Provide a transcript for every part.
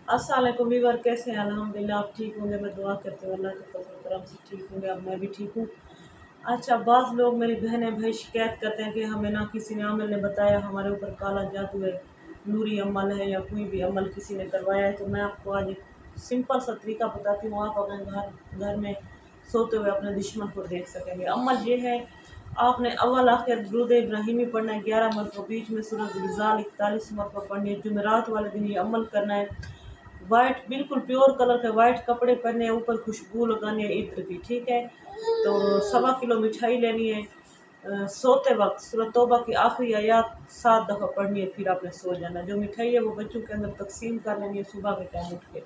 अस्सलाम वालेकुम वीवर, कैसे हैं? अल्हम्दुलिल्लाह आप ठीक होंगे। मैं दुआ करती हूँ अल्लाह के फजल करम से ठीक होंगे। अब मैं भी ठीक हूँ। अच्छा, बाज़ लोग मेरी बहनें भाई शिकायत करते हैं कि हमें ना किसी ने अमल ने बताया, हमारे ऊपर काला जादू है, नूरी अमल है या कोई भी अमल किसी ने करवाया है। तो मैं आपको आज एक सिंपल सा तरीका बताती हूँ, आप अपने घर में सोते हुए अपने दुश्मन को देख सकेंगे। अमल ये है, आपने अव्वल आखिर दुरूद इब्राहिमी पढ़ना है 11 मरतबा, बीच में सूरह ज़िलज़ाल 41 मरतबा पढ़नी है। जुमेरात वाले दिन ये अमल करना है। वाइट बिल्कुल प्योर कलर के वाइट कपड़े पहने हैं, ऊपर खुशबू लगानी है इत्र की, ठीक है। तो 1.25 किलो मिठाई लेनी है। सोते वक्त सूरह तौबा की आखिरी आयत 7 दफ़ा पढ़नी है, फिर आपने सो जाना। जो मिठाई है वो बच्चों के अंदर तकसीम कर लेनी है सुबह के टाइम उठ के।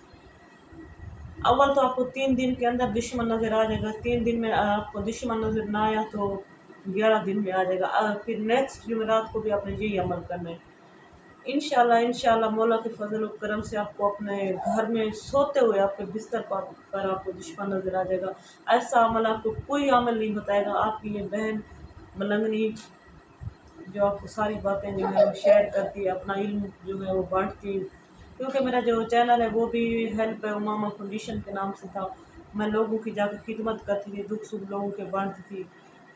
अव्वल तो आपको 3 दिन के अंदर दुश्मन नज़र आ जाएगा, 3 दिन में आपको दुश्मन नज़र ना आया तो 11 दिन में आ जाएगा। फिर नेक्स्ट जुमेरात को भी आपने यही अमल करना है। इंशाल्लाह मौला के फजल और करम से आपको अपने घर में सोते हुए आपके बिस्तर पर आपको दुश्मन नजर आ जाएगा। ऐसा अमल आपको कोई अमल नहीं बताएगा। आपकी ये बहन मलंगनी जो आपको सारी बातें जो है वो शेयर करती है, अपना इल्म जो है वो बांटती है। क्योंकि मेरा जो चैनल है वो भी हेल्प है उमामा फाउंडेशन के नाम से था। मैं लोगों की जाकर खिदमत करती थी, दुख सुख लोगों के बांटती थी,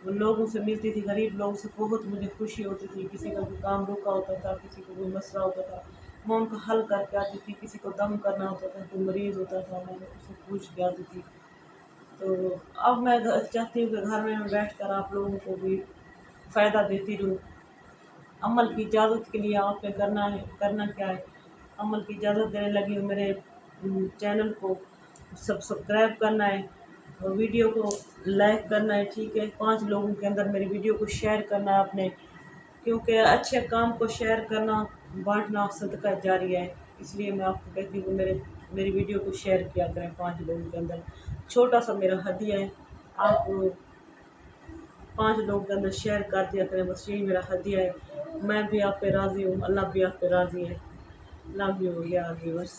लोगों से मिलती थी, गरीब लोगों से बहुत मुझे खुशी होती थी। किसी का कोई काम रुका होता था, किसी को कोई मसला होता था, मैं उनका हल करके आती थी। किसी को दम करना होता था, कोई मरीज़ होता था, मैं उससे पूछ के आती थी। तो अब मैं चाहती हूँ कि घर में बैठ कर आप लोगों को भी फ़ायदा देती रहूँ। अमल की इजाज़त के लिए आपने करना क्या है, अमल की इजाज़त देने लगी हूँ। मेरे चैनल को सब्सक्राइब करना है और वीडियो को लाइक करना है, ठीक है। 5 लोगों के अंदर मेरी वीडियो को शेयर करना है आपने, क्योंकि अच्छे काम को शेयर करना, बांटना सदका जारिया है। इसलिए मैं आपको कहती हूँ मेरी वीडियो को शेयर किया करें 5 लोगों के अंदर। छोटा सा मेरा हदिया है, आप 5 लोगों के अंदर शेयर कर दिया करें, बस यही मेरा हदिया है। मैं भी आप पे राज़ी हूँ, अल्लाह भी आप पे राज़ी है। लव यू या व्यूअर्स।